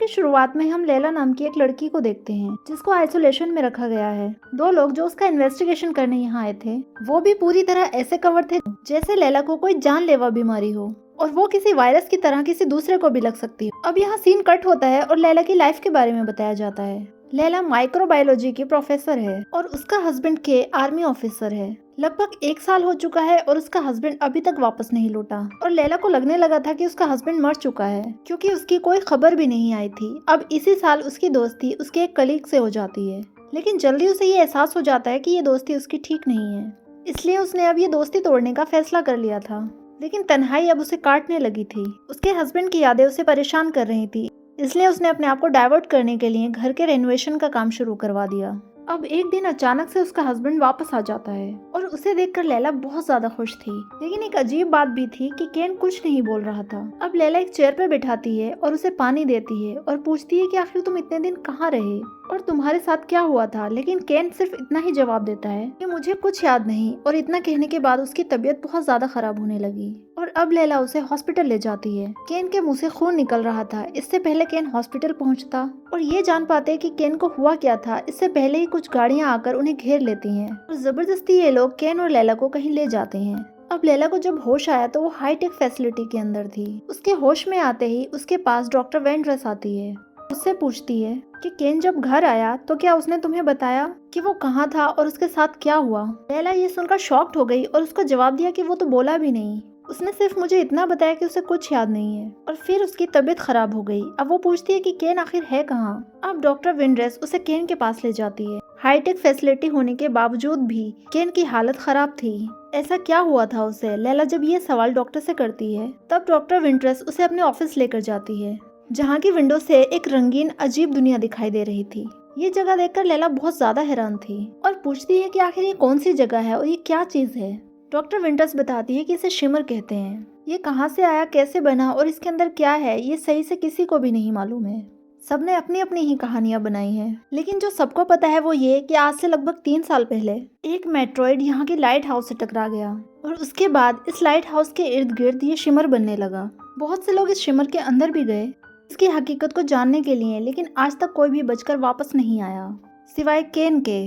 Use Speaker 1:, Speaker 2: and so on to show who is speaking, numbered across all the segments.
Speaker 1: की शुरुआत में हम लैला नाम की एक लड़की को देखते हैं जिसको आइसोलेशन में रखा गया है। दो लोग जो उसका इन्वेस्टिगेशन करने यहाँ आए थे वो भी पूरी तरह ऐसे कवर थे जैसे लैला को कोई जानलेवा बीमारी हो और वो किसी वायरस की तरह किसी दूसरे को भी लग सकती है। अब यहाँ सीन कट होता है और लैला की लाइफ के बारे में बताया जाता है। लैला माइक्रोबायोलॉजी की प्रोफेसर है और उसका हस्बैंड के आर्मी ऑफिसर है। लगभग 1 साल हो चुका है और उसका हस्बैंड अभी तक वापस नहीं लौटा और लैला को लगने लगा था कि उसका हस्बैंड मर चुका है क्योंकि उसकी कोई खबर भी नहीं आई थी। अब इसी साल उसकी दोस्ती उसके एक कलीग से हो जाती है, लेकिन जल्दी उसे ये एहसास हो जाता है कि ये दोस्ती उसकी ठीक नहीं है, इसलिए उसने अब ये दोस्ती तोड़ने का फैसला कर लिया था। लेकिन तन्हाई अब उसे काटने लगी थी। उसके हस्बैंड की यादें उसे परेशान कर रही थी, इसलिए उसने अपने आप को डाइवर्ट करने के लिए घर के रेनोवेशन का काम शुरू करवा दिया। अब एक दिन अचानक से उसका हस्बैंड वापस आ जाता है और उसे देखकर लैला बहुत ज्यादा खुश थी। लेकिन एक अजीब बात भी थी कि केन कुछ नहीं बोल रहा था। अब लैला एक चेयर पर बिठाती है और उसे पानी देती है और पूछती है कि आखिर तुम इतने दिन कहाँ रहे और तुम्हारे साथ क्या हुआ था। लेकिन केन सिर्फ इतना ही जवाब देता है कि मुझे कुछ याद नहीं, और इतना कहने के बाद उसकी तबीयत बहुत ज्यादा खराब होने लगी और अब लैला उसे हॉस्पिटल ले जाती है। केन के मुंह से खून निकल रहा था। इससे पहले केन हॉस्पिटल पहुंचता और ये जान पाते कि केन को हुआ क्या था, इससे पहले ही कुछ गाड़ियां आकर उन्हें घेर लेती हैं और जबरदस्ती ये लोग केन और लैला को कहीं ले जाते हैं। अब लैला को जब होश आया तो वो हाईटेक फैसिलिटी के अंदर थी। उसके होश में आते ही उसके पास डॉक्टर वेंड्रेस आती है। उससे पूछती है कि केन जब घर आया तो क्या उसने तुम्हें बताया कि वो कहाँ था और उसके साथ क्या हुआ। लैला ये सुनकर शॉक्ड हो गई और उसको जवाब दिया कि वो तो बोला भी नहीं, उसने सिर्फ मुझे इतना बताया कि उसे कुछ याद नहीं है। और फिर उसकी तबीयत खराब हो गई। अब वो पूछती है कि केन आखिर है कहाँ। अब डॉक्टर विंड्रेस उसे केन के पास ले जाती है। हाईटेक फैसिलिटी होने के बावजूद भी केन की हालत खराब थी। ऐसा क्या हुआ था उसे? लैला जब ये सवाल डॉक्टर से करती है तब डॉक्टर विंड्रेस उसे अपने ऑफिस लेकर जाती है, जहाँ की विंडो से एक रंगीन अजीब दुनिया दिखाई दे रही थी। ये जगह देखकर लैला बहुत ज्यादा हैरान थी और पूछती है कि आखिर ये कौन सी जगह है और ये क्या चीज है। डॉक्टर विंटर्स बताती है कि इसे शिमर कहते हैं। ये कहाँ से आया, कैसे बना और इसके अंदर क्या है, ये सही से किसी को भी नहीं मालूम है। सबने अपनी अपनी ही कहानियां बनाई हैं, लेकिन जो सबको पता है वो ये कि आज से लगभग 3 साल पहले एक मेट्रॉइड यहाँ की लाइट हाउस से टकरा गया और उसके बाद इस लाइट हाउस के इर्द गिर्द ये शिमर बनने लगा। बहुत से लोग इस शिमर के अंदर भी गए इसकी हकीकत को जानने के लिए, लेकिन आज तक कोई भी बचकर वापस नहीं आया सिवाय केन के।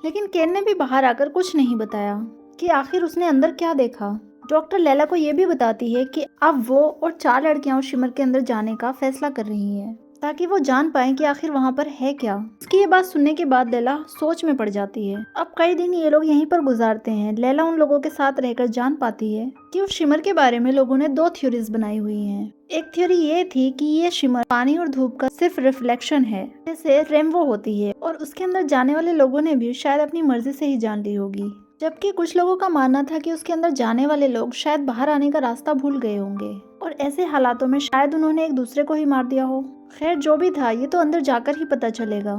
Speaker 1: लेकिन केन ने भी बाहर आकर कुछ नहीं बताया कि आखिर उसने अंदर क्या देखा। डॉक्टर लैला को ये भी बताती है कि अब वो और 4 लड़कियां उस शिमर के अंदर जाने का फैसला कर रही हैं ताकि वो जान पाएं कि आखिर वहां पर है क्या। उसकी ये बात सुनने के बाद लैला सोच में पड़ जाती है। अब कई दिन ये लोग यहीं पर गुजारते हैं। लैला उन लोगों के साथ रहकर जान पाती है कि उस शिमर के बारे में लोगों ने 2 थ्योरीज बनाई हुई हैं। एक थ्योरी ये थी कि ये शिमर पानी और धूप का सिर्फ रिफ्लेक्शन है, जैसे रेनबो होती है, और उसके अंदर जाने वाले लोगों ने भी शायद अपनी मर्जी से ही जान ली होगी। जबकि कुछ लोगों का मानना था कि उसके अंदर जाने वाले लोग शायद बाहर आने का रास्ता भूल गए होंगे और ऐसे हालातों में शायद उन्होंने एक दूसरे को ही मार दिया हो। खैर जो भी था, ये तो अंदर जाकर ही पता चलेगा।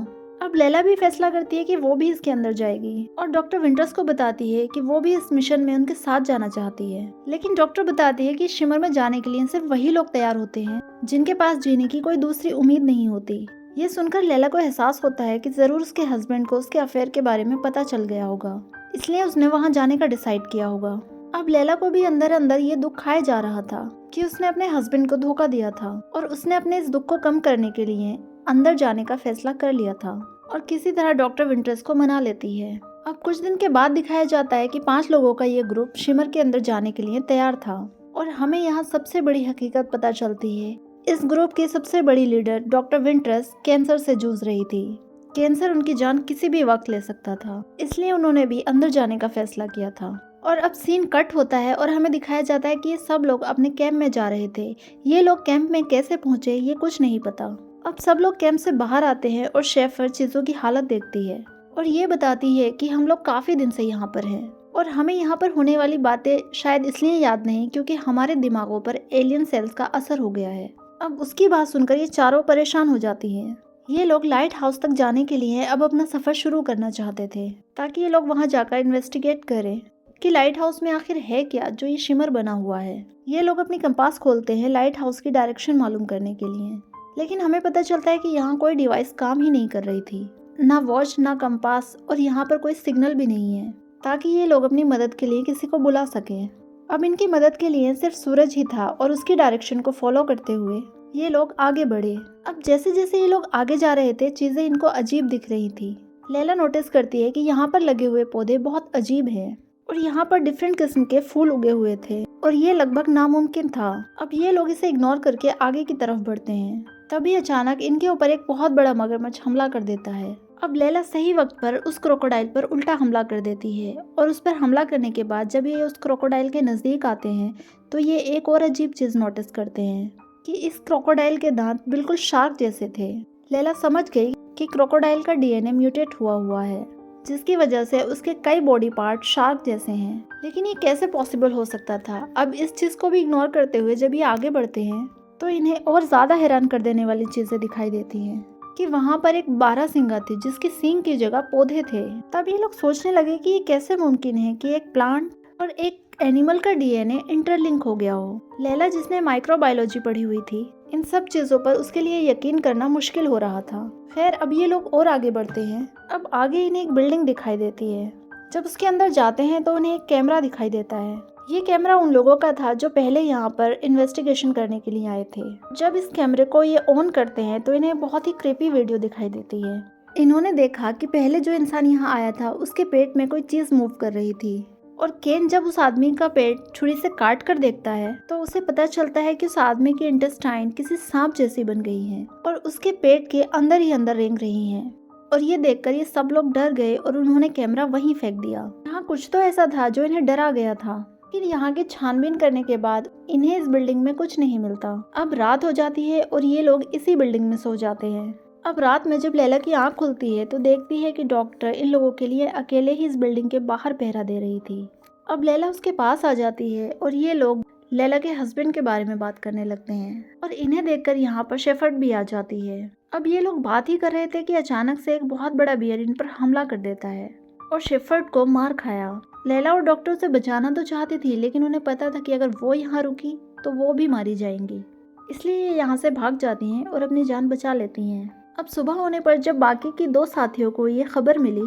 Speaker 1: अब लैला भी फैसला करती है कि वो भी इसके अंदर जाएगी और डॉक्टर विंटर्स को बताती है कि वो भी इस मिशन में उनके साथ जाना चाहती है। लेकिन डॉक्टर बताती है कि शिमर में जाने के लिए सिर्फ वही लोग तैयार होते हैं जिनके पास जीने की कोई दूसरी उम्मीद नहीं होती। ये सुनकर लैला को एहसास होता है कि जरूर उसके हस्बैंड को उसके अफेयर के बारे में पता चल गया होगा, इसलिए उसने वहाँ जाने का डिसाइड किया होगा। अब लैला को भी अंदर अंदर ये दुख खाए जा रहा था कि उसने अपने हस्बैंड को धोखा दिया था और उसने अपने इस दुख को कम करने के लिए अंदर जाने का फैसला कर लिया था और किसी तरह डॉक्टर विंटर्स को मना लेती है। अब कुछ दिन के बाद दिखाया जाता है कि 5 लोगों का ये ग्रुप शिमर के अंदर जाने के लिए तैयार था और हमें यहाँ सबसे बड़ी हकीकत पता चलती है। इस ग्रुप की सबसे बड़ी लीडर डॉक्टर विंटर्स कैंसर से जूझ रही थी। कैंसर उनकी जान किसी भी वक्त ले सकता था, इसलिए उन्होंने भी अंदर जाने का फैसला किया था। और अब सीन कट होता है और हमें दिखाया जाता है कि ये सब लोग अपने कैंप में जा रहे थे। ये लोग कैंप में कैसे पहुंचे ये कुछ नहीं पता। अब सब लोग कैंप से बाहर आते हैं और शेफर चीजों की हालत देखती है और ये बताती है कि हम लोग काफी दिन से यहाँ पर हैं और हमें यहाँ पर होने वाली बातें शायद इसलिए याद नहीं क्योंकि हमारे दिमागों पर एलियन सेल्स का असर हो गया है। अब उसकी बात सुनकर ये चारों परेशान हो जाती हैं। ये लोग लाइट हाउस तक जाने के लिए अब अपना सफर शुरू करना चाहते थे ताकि ये लोग वहां जाकर इन्वेस्टिगेट करें कि लाइट हाउस में आखिर है क्या जो ये शिमर बना हुआ है। ये लोग अपनी कंपास खोलते हैं लाइट हाउस की डायरेक्शन मालूम करने के लिए, लेकिन हमें पता चलता है कि यहाँ कोई डिवाइस काम ही नहीं कर रही थी, ना वॉच ना कंपास, और यहाँ पर कोई सिग्नल भी नहीं है ताकि ये लोग अपनी मदद के लिए किसी को बुला सकें। अब इनकी मदद के लिए सिर्फ सूरज ही था और उसकी डायरेक्शन को फॉलो करते हुए ये लोग आगे बढ़े। अब जैसे जैसे ये लोग आगे जा रहे थे चीजें इनको अजीब दिख रही थी। लैला नोटिस करती है कि यहाँ पर लगे हुए पौधे बहुत अजीब हैं और यहाँ पर डिफरेंट किस्म के फूल उगे हुए थे और ये लगभग नामुमकिन था। अब ये लोग इसे इग्नोर करके आगे की तरफ बढ़ते हैं। तभी अचानक इनके ऊपर एक बहुत बड़ा मगरमच्छ हमला कर देता है। अब लैला सही वक्त पर उस क्रोकोडाइल पर उल्टा हमला कर देती है और उस पर हमला करने के बाद जब ये उस क्रोकोडाइल के नजदीक आते हैं तो ये एक और अजीब चीज नोटिस करते हैं कि इस क्रोकोडाइल के दांत बिल्कुल शार्क जैसे थे। लैला समझ गई कि क्रोकोडाइल का डीएनए म्यूटेट हुआ है जिसकी वजह से उसके कई बॉडी पार्ट शार्क जैसे हैं। लेकिन ये कैसे पॉसिबल हो सकता था? अब इस चीज को भी इग्नोर करते हुए जब ये आगे बढ़ते हैं तो इन्हें और ज्यादा हैरान कर देने वाली चीजें दिखाई देती हैं कि वहाँ पर एक बारहसिंगा थी जिसकी सींग की जगह पौधे थे। तब ये लोग सोचने लगे कि ये कैसे मुमकिन है कि एक प्लांट और एक एनिमल का डीएनए इंटरलिंक हो गया हो। लैला जिसने माइक्रोबायोलॉजी पढ़ी हुई थी, इन सब चीजों पर उसके लिए यकीन करना मुश्किल हो रहा था। खैर अब ये लोग और आगे बढ़ते हैं। अब आगे इन्हें एक बिल्डिंग दिखाई देती है। जब उसके अंदर जाते हैं तो उन्हें एक कैमरा दिखाई देता है। ये कैमरा उन लोगों का था जो पहले यहाँ पर इन्वेस्टिगेशन करने के लिए आए थे। जब इस कैमरे को ये ऑन करते हैं तो इन्हें बहुत ही क्रीपी वीडियो दिखाई देती है। इन्होंने देखा कि पहले जो इंसान यहाँ आया था उसके पेट में कोई चीज मूव कर रही थी और केन जब उस आदमी का पेट छुरी से काट कर देखता है तो उसे पता चलता है कि उस आदमी की इंटेस्टाइन किसी सांप जैसी बन गई है और उसके पेट के अंदर ही अंदर रेंग रही हैं। और ये देखकर ये सब लोग डर गए और उन्होंने कैमरा वहीं फेंक दिया। यहाँ कुछ तो ऐसा था जो इन्हें डरा गया था। फिर यहाँ की छानबीन करने के बाद इन्हें इस बिल्डिंग में कुछ नहीं मिलता। अब रात हो जाती है और ये लोग इसी बिल्डिंग में सो जाते हैं। अब रात में जब लैला की आंख खुलती है तो देखती है कि डॉक्टर इन लोगों के लिए अकेले ही इस बिल्डिंग के बाहर पहरा दे रही थी। अब लैला उसके पास आ जाती है और ये लोग लैला के हस्बैंड के बारे में बात करने लगते हैं और इन्हें देखकर यहाँ पर शेफर्ड भी आ जाती है। अब ये लोग बात ही कर रहे थे कि अचानक से एक बहुत बड़ा बियर इन पर हमला कर देता है और शेफर्ड को मार खाया। लैला और डॉक्टर उसे बचाना तो चाहती थी लेकिन उन्हें पता था कि अगर वो यहाँ रुकी तो वो भी मारी जाएंगी, इसलिए ये यहाँ से भाग जाती हैं और अपनी जान बचा लेती हैं। अब सुबह होने पर जब बाकी की दो साथियों को ये खबर मिली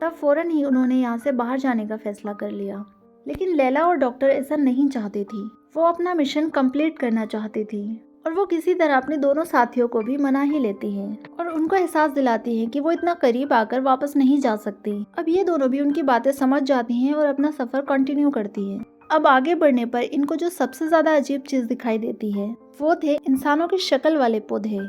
Speaker 1: तब फौरन ही उन्होंने यहाँ से बाहर जाने का फैसला कर लिया। लेकिन लैला और डॉक्टर ऐसा नहीं चाहती थी। वो अपना मिशन कंप्लीट करना चाहती थी और वो किसी तरह अपने दोनों साथियों को भी मना ही लेती हैं और उनको एहसास दिलाती हैं कि वो इतना करीब आकर वापस नहीं जा सकती। अब ये दोनों भी उनकी बातें समझ जाती हैं और अपना सफर कंटिन्यू करती हैं। अब आगे बढ़ने पर इनको जो सबसे ज्यादा अजीब चीज दिखाई देती है वो थे इंसानों की शक्ल वाले पौधे,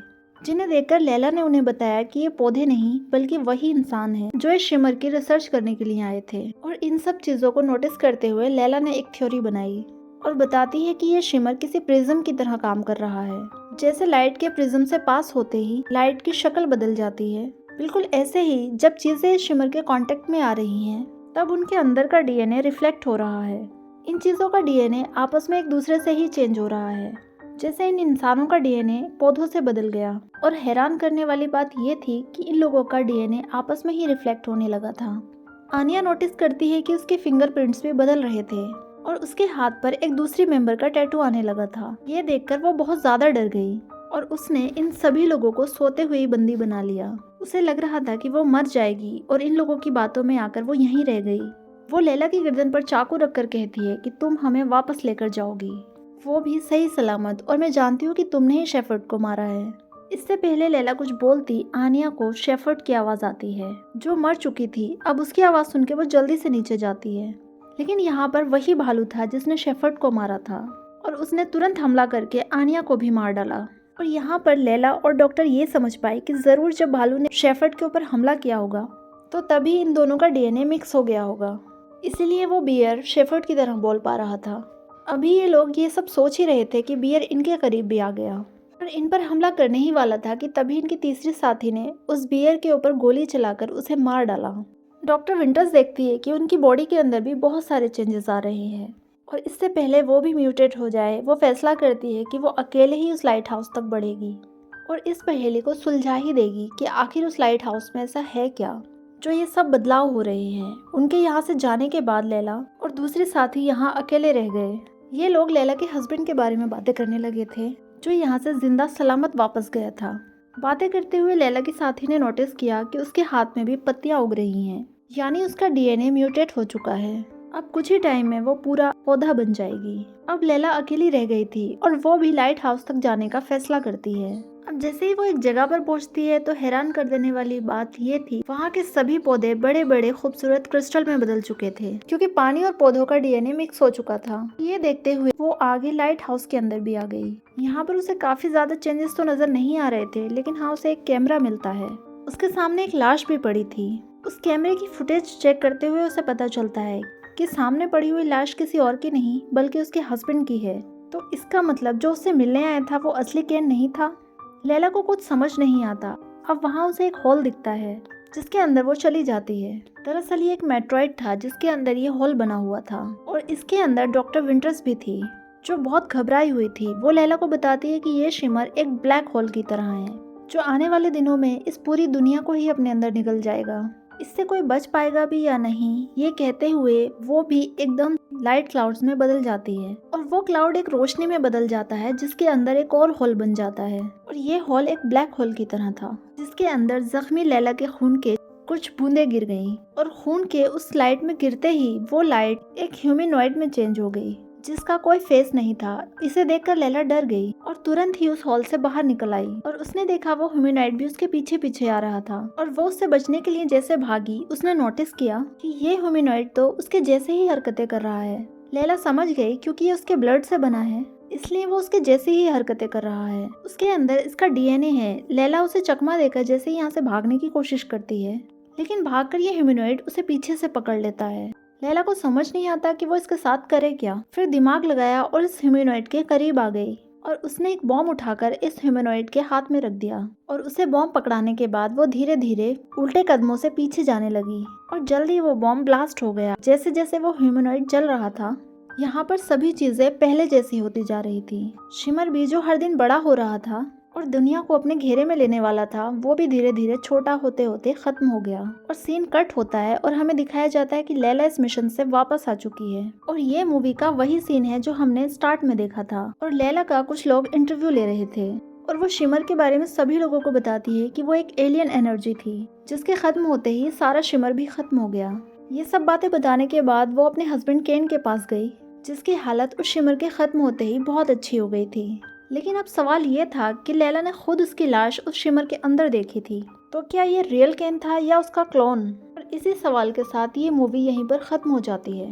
Speaker 1: जिन्हें देखकर लैला ने उन्हें बताया कि ये पौधे नहीं बल्कि वही इंसान हैं जो इस शिमर की रिसर्च करने के लिए आए थे। और इन सब चीजों को नोटिस करते हुए लैला ने एक थ्योरी बनाई और बताती है कि ये शिमर किसी प्रिज्म की तरह काम कर रहा है। जैसे लाइट के प्रिज्म से पास होते ही लाइट की शक्ल बदल जाती है, बिल्कुल ऐसे ही जब चीजें इस शिमर के कांटेक्ट में आ रही हैं तब उनके अंदर का डीएनए रिफ्लेक्ट हो रहा है। इन चीजों का डीएनए आपस में एक दूसरे से ही चेंज हो रहा है, जैसे इन इंसानों का डीएनए पौधों से बदल गया। और हैरान करने वाली बात ये थी कि इन लोगों का डीएनए आपस में ही रिफ्लेक्ट होने लगा था। आनिया नोटिस करती है कि उसके फिंगरप्रिंट्स भी बदल रहे थे और उसके हाथ पर एक दूसरी मेंबर का टैटू आने लगा था। ये देखकर वो बहुत ज्यादा डर गई और उसने इन सभी लोगों को सोते हुए ही बंदी बना लिया। उसे लग रहा था कि वो मर जाएगी और इन लोगों की बातों में आकर वो यहीं रह गई। वो लैला की गर्दन पर चाकू रखकर कहती है कि तुम हमें वापस लेकर जाओगी, वो भी सही सलामत, और मैं जानती हूँ कि तुमने ही शेफर्ड को मारा है। इससे पहले लैला कुछ बोलती आनिया को शेफर्ड की आवाज आती है जो मर चुकी थी। अब उसकी आवाज सुन के वो जल्दी से नीचे जाती है, लेकिन यहाँ पर वही भालू था जिसने शेफर्ड को मारा था और उसने तुरंत हमला करके आनिया को भी मार डाला। और यहाँ पर लैला और डॉक्टर ये समझ पाए कि जरूर जब भालू ने शेफर्ड के ऊपर हमला किया होगा तो तभी इन दोनों का डीएनए मिक्स हो गया होगा, इसीलिए वो बियर शेफर्ड की तरह बोल पा रहा था। अभी ये लोग ये सब सोच ही रहे थे कि बियर इनके करीब भी आ गया और इन पर हमला करने ही वाला था कि तभी इनकी तीसरी साथी ने उस बियर के ऊपर गोली चलाकर उसे मार डाला। डॉक्टर विंटर्स देखती है कि उनकी बॉडी के अंदर भी बहुत सारे चेंजेस आ रहे हैं और इससे पहले वो भी म्यूटेट हो जाए वो फैसला करती है कि वो अकेले ही उस लाइट हाउस तक बढ़ेगी और इस पहेली को सुलझा ही देगी कि आखिर उस लाइट हाउस में ऐसा है क्या जो ये सब बदलाव हो रहे हैं। उनके यहाँ से जाने के बाद लैला और दूसरे साथी यहाँ अकेले रह गए। ये लोग लैला के हस्बैंड के बारे में बातें करने लगे थे जो यहाँ से जिंदा सलामत वापस गया था। बातें करते हुए लैला के साथी ने नोटिस किया कि उसके हाथ में भी पत्तियां उग रही हैं, यानी उसका डीएनए म्यूटेट हो चुका है। अब कुछ ही टाइम में वो पूरा पौधा बन जाएगी। अब लैला अकेली रह गई थी और वो भी लाइट हाउस तक जाने का फैसला करती है। अब जैसे ही वो एक जगह पर पहुंचती है तो हैरान कर देने वाली बात ये थी, वहाँ के सभी पौधे बड़े बड़े खूबसूरत क्रिस्टल में बदल चुके थे, क्योंकि पानी और पौधों का डीएनए मिक्स हो चुका था। ये देखते हुए वो आगे लाइट हाउस के अंदर भी आ गई। यहाँ पर उसे काफी ज्यादा चेंजेस तो नजर नहीं आ रहे थे, लेकिन हाँ, उसे एक कैमरा मिलता है। उसके सामने एक लाश भी पड़ी थी। उस कैमरे की फुटेज चेक करते हुए उसे पता चलता है कि सामने पड़ी हुई लाश किसी और की नहीं बल्कि उसके हस्बैंड की है। तो इसका मतलब जो उससे मिलने आया था वो असली केन नहीं था। लैला को कुछ समझ नहीं आता। अब वहाँ उसे एक हॉल दिखता है जिसके अंदर वो चली जाती है। दरअसल ये एक मेट्रॉइड था जिसके अंदर ये हॉल बना हुआ था और इसके अंदर डॉक्टर विंटर्स भी थी, जो बहुत घबराई हुई थी। वो लैला को बताती है कि ये शिमर एक ब्लैक होल की तरह है जो आने वाले दिनों में इस पूरी दुनिया को ही अपने अंदर निगल जाएगा। इससे कोई बच पाएगा भी या नहीं, ये कहते हुए वो भी एकदम लाइट क्लाउड्स में बदल जाती है और वो क्लाउड एक रोशनी में बदल जाता है जिसके अंदर एक और होल बन जाता है। और ये होल एक ब्लैक होल की तरह था जिसके अंदर जख्मी लैला के खून के कुछ बूंदें गिर गईं और खून के उस लाइट में गिरते ही वो लाइट एक ह्यूमनॉइड में चेंज हो गई जिसका कोई फेस नहीं था। इसे देखकर लैला डर गई और तुरंत ही उस हॉल से बाहर निकल आई और उसने देखा वो ह्यूमनॉइड भी उसके पीछे पीछे आ रहा था और वो उससे बचने के लिए जैसे भागी, उसने नोटिस किया कि ये ह्यूमनॉइड तो उसके जैसे ही हरकतें कर रहा है। लैला समझ गई क्योंकि ये उसके ब्लड से बना है, इसलिए वो उसके जैसे ही हरकतें कर रहा है। उसके अंदर इसका डीएनए है। लैला उसे चकमा देकर जैसे ही यहाँ से भागने की कोशिश करती है, लेकिन भागकर ये ह्यूमनॉइड उसे पीछे से पकड़ लेता है। लैला को समझ नहीं आता कि वो इसके साथ करे क्या। फिर दिमाग लगाया और इस ह्यूमनॉइड के करीब आ गई और उसने एक बॉम्ब उठाकर इस ह्यूमनॉइड के हाथ में रख दिया और उसे बॉम्ब पकड़ाने के बाद वो धीरे धीरे उल्टे कदमों से पीछे जाने लगी और जल्दी वो बॉम्ब ब्लास्ट हो गया। जैसे जैसे वो ह्यूमनॉइड जल रहा था, यहाँ पर सभी चीजें पहले जैसी होती जा रही थी। शिमर भी जो हर दिन बड़ा हो रहा था और दुनिया को अपने घेरे में लेने वाला था, वो भी धीरे धीरे छोटा होते होते खत्म हो गया और सीन कट होता है और हमें दिखाया जाता है कि लैला इस मिशन से वापस आ चुकी है। और ये मूवी का वही सीन है जो हमने स्टार्ट में देखा था। और लैला का कुछ लोग इंटरव्यू ले रहे थे और वो शिमर के बारे में सभी लोगों को बताती है कि वो एक एलियन एनर्जी थी जिसके खत्म होते ही सारा शिमर भी खत्म हो गया। ये सब बातें बताने के बाद वो अपने हस्बैंड केन के पास गई जिसकी हालत उस शिमर के खत्म होते ही बहुत अच्छी हो गई थी। लेकिन अब सवाल ये था कि लैला ने खुद उसकी लाश उस शिमर के अंदर देखी थी, तो क्या ये रियल केन था या उसका क्लोन? और इसी सवाल के साथ ये मूवी यहीं पर खत्म हो जाती है।